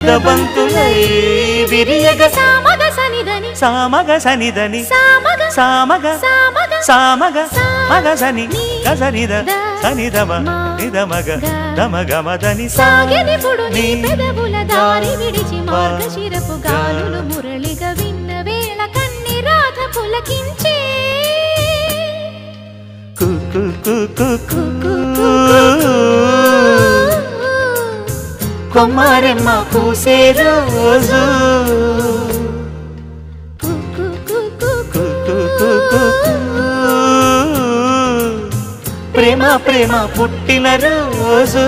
దబంతులై విరియగ సామగ సనిదని సామగ సనిదని సామగ సామగ సామగ సామగ మగ సని గసనిద సనిదమ నిదమగ దమగమదని సాగెనిపుడు నీ పెదవుల దారి విడిచి మార్గశిరపు గాలులు మురళిగా విన్న వేళ కన్ని రాధ పులకించే కు కు కు కు కు కొమ్మారెమ్మ పూసే రోజు ప్రేమ ప్రేమ పుట్టిన రోజు